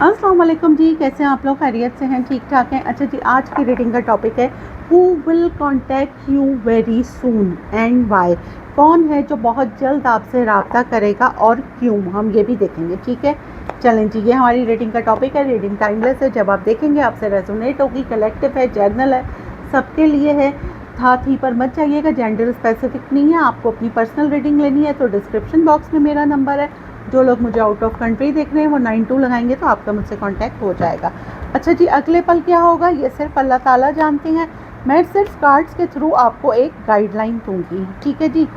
अस्सलाम वालेकुम जी, कैसे हैं आप लोग? खैरियत से हैं? ठीक ठाक हैं? अच्छा जी, आज की रीडिंग का टॉपिक है who will contact you very soon and why. कौन है जो बहुत जल्द आपसे रब्ता करेगा और क्यों, हम ये भी देखेंगे। ठीक है, चलें जी, ये हमारी रीडिंग का टॉपिक है। रीडिंग टाइमलेस है, जब आप देखेंगे आपसे रेजोनेट होगी। कलेक्टिव है, जर्नल है, सबके लिए है। हाथ ही पर मत जाइएगा, जेंडर स्पेसिफिक नहीं है। आपको अपनी पर्सनल रीडिंग लेनी है तो डिस्क्रिप्शन बॉक्स में मेरा नंबर है। जो लोग मुझे आउट ऑफ कंट्री देख रहे हैं वो 92 लगाएंगे तो आपका मुझसे कांटेक्ट हो जाएगा। अच्छा जी, अगले पल क्या होगा ये सिर्फ अल्लाह ताला जानते हैं। मैं सिर्फ कार्ड्स के थ्रू आपको एक गाइडलाइन दूंगी। ठीक है जी।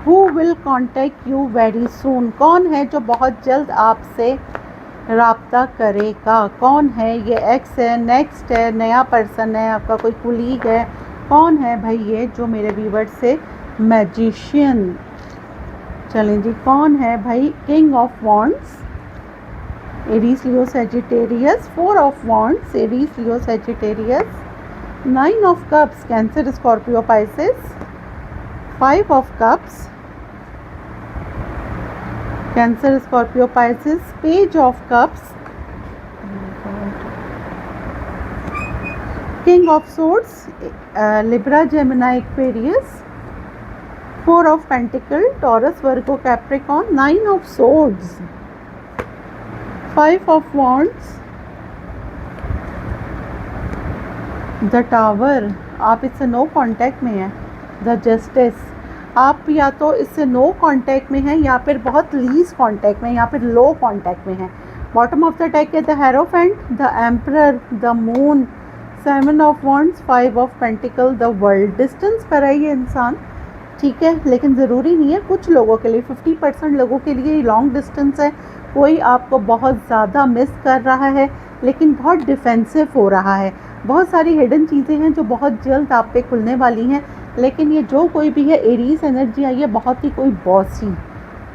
Who will contact you very soon, कौन है जो बहुत जल्द आपसे राब्ता करेगा? कौन है ये? एक्स है, नेक्स्ट है, नया पर्सन है, आपका कोई कुलीग है? कौन है भाई ये जो मेरे व्यूवर्स से? मैजिशियन। चलें जी, कौन है भाई? King of wands, Aries Leo Sagittarius. Four of wands, Aries Leo Sagittarius. Nine of cups, cancer Scorpio Pisces. Five of cups, cancer Scorpio Pisces. Page of cups, king of swords, Libra Gemini Aquarius. Four of pentacle, Taurus Virgo Capricorn. Nine of swords, five of wands, the tower. आप इससे no contact में हैं। The justice, आप या तो इससे no contact में हैं या फिर बहुत लीज कांटेक्ट में, या फिर लो कांटेक्ट में हैं। बॉटम ऑफ द डेक है the hierophant, the emperor, the moon, seven of wands, five of pentacle, the world. Distance पर है ये इंसान, ठीक है, लेकिन ज़रूरी नहीं है। कुछ लोगों के लिए, 50% लोगों के लिए लॉन्ग डिस्टेंस है। कोई आपको बहुत ज़्यादा मिस कर रहा है लेकिन बहुत डिफेंसिव हो रहा है। बहुत सारी हिडन चीज़ें हैं जो बहुत जल्द आप पे खुलने वाली हैं। लेकिन ये जो कोई भी है, एरीज एनर्जी आई है, बहुत ही कोई बॉसी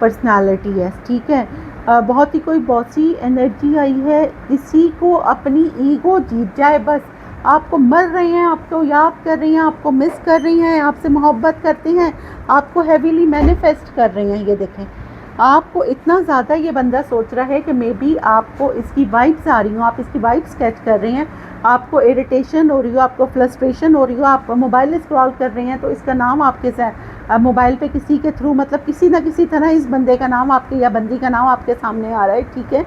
पर्सनालिटी है। ठीक है, बहुत ही कोई बॉसी एनर्जी आई है। किसी को अपनी ईगो जीत जाए बस। आपको मर रहे हैं, आपको याद कर रही हैं, आपको मिस कर रही हैं, आपसे मोहब्बत करते हैं, आपको हैवीली मैनिफेस्ट कर रही हैं। ये देखें, आपको इतना ज़्यादा ये बंदा सोच रहा है कि मे बी आपको इसकी वाइब्स आ रही हो, आप इसकी वाइब्स कैच कर रहे हैं, आपको इरिटेशन हो रही हो, आपको फ्रस्ट्रेशन हो रही हो, आप मोबाइल स्क्रॉल कर रहे हैं तो इसका नाम आपके मोबाइल पे किसी के थ्रू, मतलब किसी ना किसी तरह इस बंदे का नाम आपके या बंदी का नाम आपके सामने आ रहा है। ठीक है,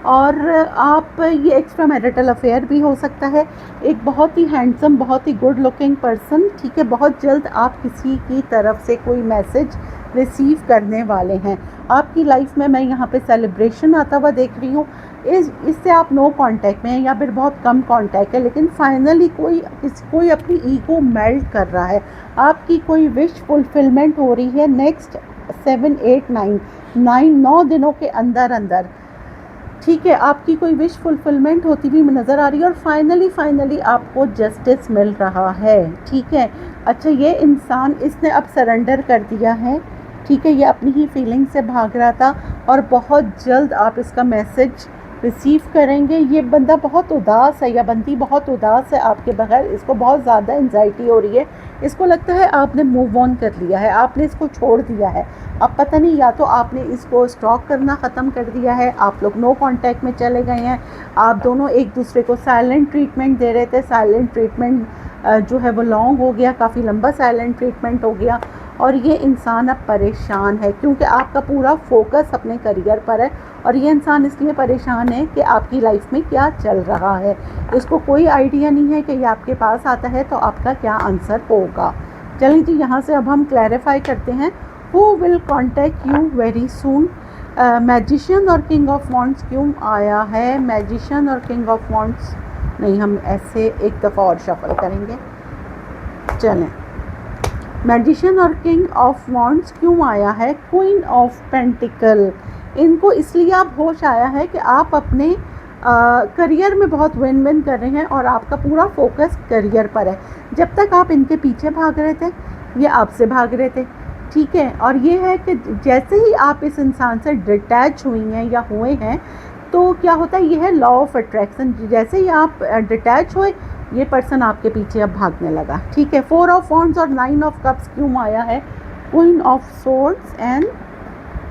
और आप ये एक्स्ट्रा मैरिटल अफेयर भी हो सकता है। एक बहुत ही हैंडसम, बहुत ही गुड लुकिंग पर्सन। ठीक है, बहुत जल्द आप किसी की तरफ से कोई मैसेज रिसीव करने वाले हैं। आपकी लाइफ में मैं यहाँ पे सेलिब्रेशन आता हुआ देख रही हूँ। इससे आप नो कांटेक्ट में हैं या फिर बहुत कम कांटेक्ट है, लेकिन फाइनली कोई अपनी ईगो मेल्ट कर रहा है। आपकी कोई विश फुलफिलमेंट हो रही है नेक्स्ट 7, 8, 9 दिनों के अंदर अंदर। ठीक है, आपकी कोई विश फुलफिलमेंट होती हुई नज़र आ रही है और फाइनली आपको जस्टिस मिल रहा है। ठीक है, अच्छा, ये इंसान, इसने अब सरेंडर कर दिया है। ठीक है, ये अपनी ही फीलिंग से भाग रहा था और बहुत जल्द आप इसका मैसेज रिसीव करेंगे। ये बंदा बहुत उदास है या बंदी बहुत उदास है आपके बगैर। इसको बहुत ज़्यादा एंजाइटी हो रही है। इसको लगता है आपने मूव ऑन कर लिया है, आपने इसको छोड़ दिया है। अब पता नहीं, या तो आपने इसको स्टॉक करना ख़त्म कर दिया है, आप लोग नो कांटेक्ट में चले गए हैं, आप दोनों एक दूसरे को साइलेंट ट्रीटमेंट दे रहे थे। साइलेंट ट्रीटमेंट जो है वो लॉन्ग हो गया, काफ़ी लंबा साइलेंट ट्रीटमेंट हो गया और ये इंसान अब परेशान है क्योंकि आपका पूरा फोकस अपने करियर पर है। और ये इंसान इसलिए परेशान है कि आपकी लाइफ में क्या चल रहा है। इसको कोई आइडिया नहीं है कि ये आपके पास आता है तो आपका क्या आंसर होगा। चलिए जी, यहाँ से अब हम क्लैरिफाई करते हैं। Who will contact you very soon. Magician और किंग ऑफ वॉन्ड्स क्यों आया है? मैजिशियन और किंग ऑफ वॉन्ड्स नहीं, हम ऐसे एक दफ़ा और शफल करेंगे। चलें, मैजिशियन और किंग ऑफ वॉन्ड्स क्यों आया है? Queen of pentacle. इनको इसलिए आप होश आया है कि आप अपने करियर में बहुत विन विन कर रहे हैं और आपका पूरा फोकस करियर पर है। जब तक आप इनके पीछे भाग रहे थे, ये आपसे भाग रहे थे। ठीक है, और ये है कि जैसे ही आप इस इंसान से डिटैच हुई हैं या हुए हैं तो क्या होता है, ये है लॉ ऑफ अट्रैक्शन। जैसे ही आप डिटैच हुए, ये पर्सन आपके पीछे अब भागने लगा। ठीक है, फोर ऑफ वॉन्ड्स और नाइन ऑफ कप्स क्यों आया है? Queen of swords and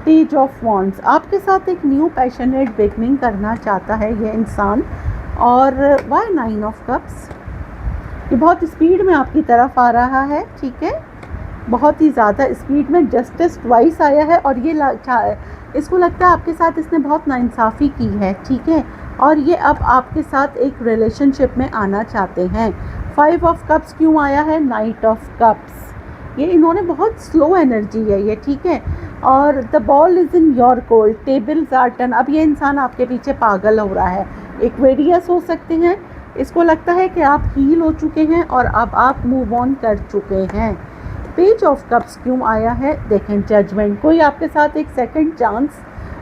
page of wands, आपके साथ एक न्यू पैशनेट बिगनिंग करना चाहता है ये इंसान। और वाई 9 ऑफ कप्स, ये बहुत स्पीड में आपकी तरफ आ रहा है, ठीक है, बहुत ही ज़्यादा स्पीड में। जस्टिस ट्वाइस आया है और ये इसको लगता है आपके साथ इसने बहुत नाइंसाफ़ी की है, ठीक है, और ये अब आपके साथ एक रिलेशनशिप में आना चाहते हैं। 5 ऑफ कप्स क्यों आया है? नाइट ऑफ कप्स, ये इन्होंने बहुत स्लो एनर्जी है ये, ठीक है, और the ball is in your court, tables are turn. अब ये इंसान आपके पीछे पागल हो रहा है, एक्वेरियस हो सकते हैं, इसको लगता है कि आप हील हो चुके हैं और अब आप मूव ऑन कर चुके हैं। पेज ऑफ कप्स क्यों आया है? देखें, जजमेंट, कोई आपके साथ एक सेकंड चांस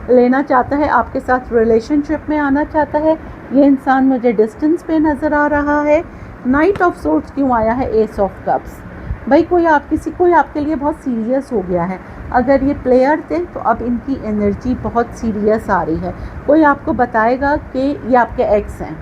लेना चाहता है, आपके साथ रिलेशनशिप में आना चाहता है। ये इंसान मुझे डिस्टेंस पे नज़र आ रहा है। नाइट ऑफ सोर्ड्स क्यों आया है? एस ऑफ कप्स, भाई कोई आपके लिए बहुत सीरियस हो गया है। अगर ये प्लेयर थे तो अब इनकी एनर्जी बहुत सीरियस आ रही है। कोई आपको बताएगा कि ये आपके एक्स हैं,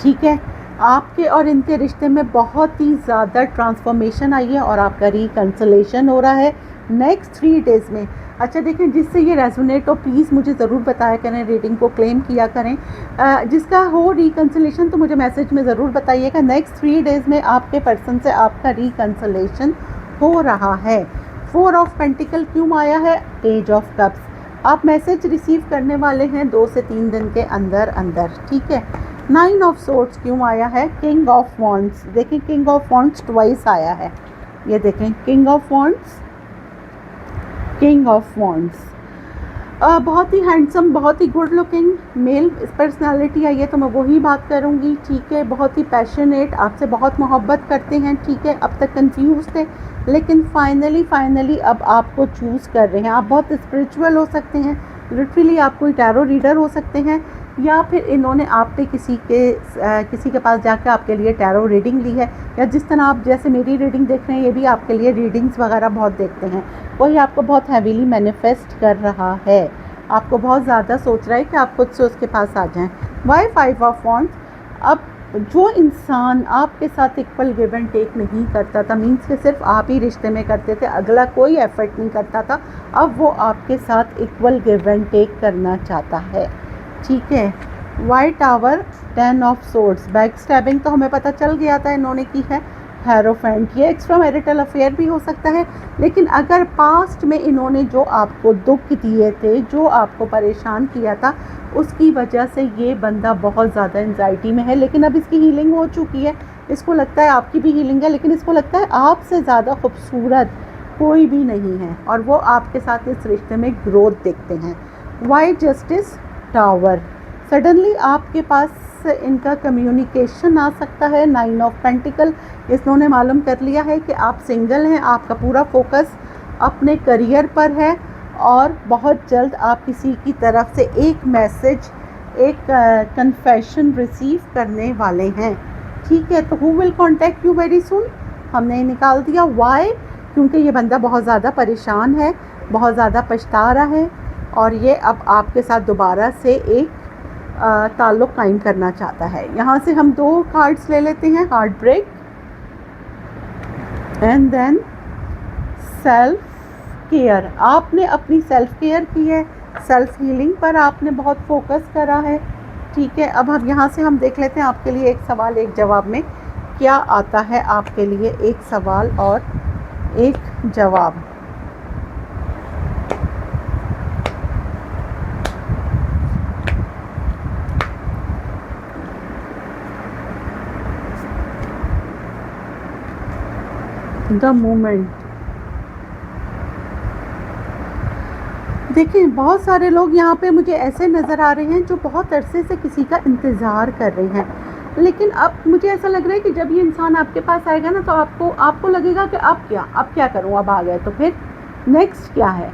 ठीक है, आपके और इनके रिश्ते में बहुत ही ज़्यादा ट्रांसफॉर्मेशन आई है और आपका रिकंसलेशन हो रहा है नेक्स्ट 3 डेज़ में। अच्छा देखें, जिससे ये रेजोनेट हो प्लीज़ मुझे ज़रूर बताया करें, रेटिंग को क्लेम किया करें। जिसका हो रिकंसलेशन तो मुझे मैसेज में ज़रूर बताइएगा। नेक्स्ट 3 डेज़ में आपके पर्सन से आपका रिकंसलेशन हो रहा है। 4 ऑफ पेंटिकल क्यों आया है? पेज ऑफ कप्स, आप मैसेज रिसीव करने वाले हैं 2 से 3 दिन के अंदर अंदर, ठीक है। 9 ऑफ सोर्ड्स क्यों आया है? किंग ऑफ वॉन्ड्स, देखें किंग ऑफ वॉन्ड्स ट्वाइस आया है, ये देखें king of wands, king of wands. बहुत ही हैंडसम, बहुत ही गुड लुकिंग मेल पर्सनालिटी आई है, तो मैं वही बात करूँगी, ठीक है। बहुत ही पैशनेट, आपसे बहुत मोहब्बत करते हैं, ठीक है। अब तक कंफ्यूज थे लेकिन फाइनली अब आपको चूज़ कर रहे हैं। आप बहुत स्पिरिचुअल हो सकते हैं, लिटरली आप कोई टैरो रीडर हो सकते हैं, या फिर इन्होंने आप पे किसी के पास जाकर आपके लिए टैरो रीडिंग ली है, या जिस तरह आप जैसे मेरी रीडिंग देख रहे हैं ये भी आपके लिए रीडिंग्स वगैरह बहुत देखते हैं। वही आपको बहुत हैवीली मैनिफेस्ट कर रहा है, आपको बहुत ज़्यादा सोच रहा है कि आप खुद से उसके पास आ जाएं। वाई 5 ऑफ वॉन्ड्स, अब जो इंसान आपके साथ इक्वल गिव एंड टेक नहीं करता था, मीन्स कि सिर्फ आप ही रिश्ते में करते थे, अगला कोई एफर्ट नहीं करता था, अब वो आपके साथ इक्वल गिव एंड टेक करना चाहता है, ठीक है। White tower, 10 of swords, back stabbing तो हमें पता चल गया था इन्होंने की है। हेरोफेंट, ये एक्स्ट्रा मैरिटल अफेयर भी हो सकता है, लेकिन अगर पास्ट में इन्होंने जो आपको दुख दिए थे, जो आपको परेशान किया था, उसकी वजह से ये बंदा बहुत ज़्यादा एंजाइटी में है। लेकिन अब इसकी हीलिंग हो चुकी है, इसको लगता है आपकी भी हीलिंग है, लेकिन इसको लगता है आपसे ज़्यादा खूबसूरत कोई भी नहीं है और वो आपके साथ इस रिश्ते में ग्रोथ देखते हैं। वाई जस्टिस टावर, सडनली आपके पास इनका कम्युनिकेशन आ सकता है। 9 ऑफ पेंटिकल, इन्होंने मालूम कर लिया है कि आप सिंगल हैं, आपका पूरा फोकस अपने करियर पर है और बहुत जल्द आप किसी की तरफ से एक मैसेज, एक कन्फेशन रिसीव करने वाले हैं, ठीक है। तो who will contact you very सून, हमने निकाल दिया। वाई, क्योंकि ये बंदा बहुत ज़्यादा परेशान है, बहुत ज़्यादा पछता रहा है और ये अब आपके साथ दोबारा से एक ताल्लुक़ कायम करना चाहता है। यहाँ से हम 2 कार्ड्स ले लेते हैं, heart break and then self care. आपने अपनी सेल्फ केयर की है, सेल्फ हीलिंग पर आपने बहुत फोकस करा है, ठीक है। अब हम यहाँ से हम देख लेते हैं आपके लिए एक सवाल एक जवाब में क्या आता है, आपके लिए एक सवाल और एक जवाब। द मोमेंट, देखिए बहुत सारे लोग यहाँ पे मुझे ऐसे नज़र आ रहे हैं जो बहुत अरसे से किसी का इंतज़ार कर रहे हैं, लेकिन अब मुझे ऐसा लग रहा है कि जब ये इंसान आपके पास आएगा ना तो आपको लगेगा कि अब क्या करूँ, अब आ गए तो फिर नेक्स्ट क्या है।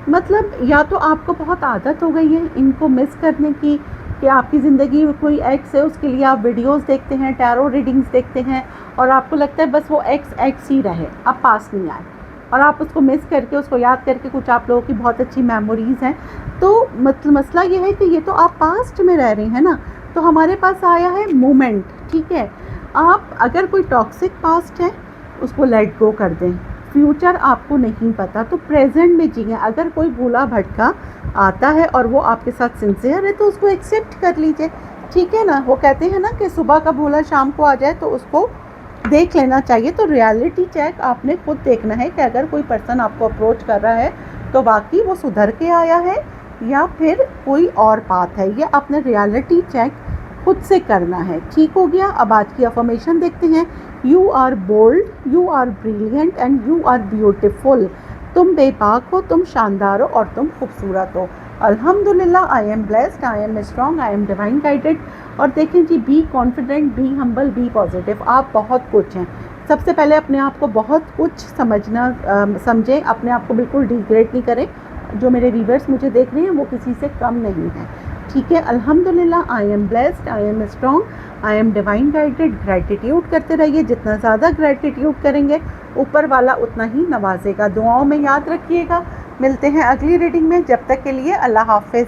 मतलब या तो आपको बहुत आदत हो गई है इनको मिस करने की, कि आपकी ज़िंदगी में कोई एक्स है उसके लिए आप वीडियोस देखते हैं, टैरो रीडिंग्स देखते हैं और आपको लगता है बस वो एक्स ही रहे, अब पास नहीं आए, और आप उसको मिस करके, उसको याद करके, कुछ आप लोगों की बहुत अच्छी मेमोरीज़ हैं। तो मसला ये है कि ये तो आप पास्ट में रह रहे हैं ना, तो हमारे पास आया है मोमेंट, ठीक है। आप अगर कोई टॉक्सिक पास्ट है उसको लेट गो कर दें, फ्यूचर आपको नहीं पता, तो प्रेजेंट में जिए। अगर कोई भूला भटका आता है और वो आपके साथ सिंसियर है तो उसको एक्सेप्ट कर लीजिए, ठीक है ना। वो कहते हैं ना कि सुबह का भूला शाम को आ जाए, तो उसको देख लेना चाहिए। तो रियलिटी चेक आपने खुद देखना है कि अगर कोई पर्सन आपको अप्रोच कर रहा है तो वाकई वो सुधर के आया है या फिर कोई और बात है। ये आपने रियलिटी चेक खुद से करना है, ठीक हो गया। अब आज की अफर्मेशन देखते हैं। You are bold, you are brilliant and you are beautiful. तुम बेबाक हो, तुम शानदार हो और तुम खूबसूरत हो। अल्हम्दुलिल्लाह, I am blessed, I am strong, I am divine guided. और देखें जी, be confident, be humble, be positive. आप बहुत कुछ हैं। सबसे पहले अपने आप को बहुत कुछ समझें, अपने आप को बिल्कुल डिग्रेड नहीं करें। जो मेरे व्यूअर्स मुझे देख रहे हैं वो किसी से कम नहीं है, ठीक है। अल्हम्दुलिल्लाह, I am blessed, I am strong, I am divine guided. Gratitude करते रहिए, जितना ज़्यादा ग्रैटिट्यूड करेंगे ऊपर वाला उतना ही नवाजेगा। दुआओं में याद रखिएगा। मिलते हैं अगली रीडिंग में, जब तक के लिए अल्लाह हाफिज़।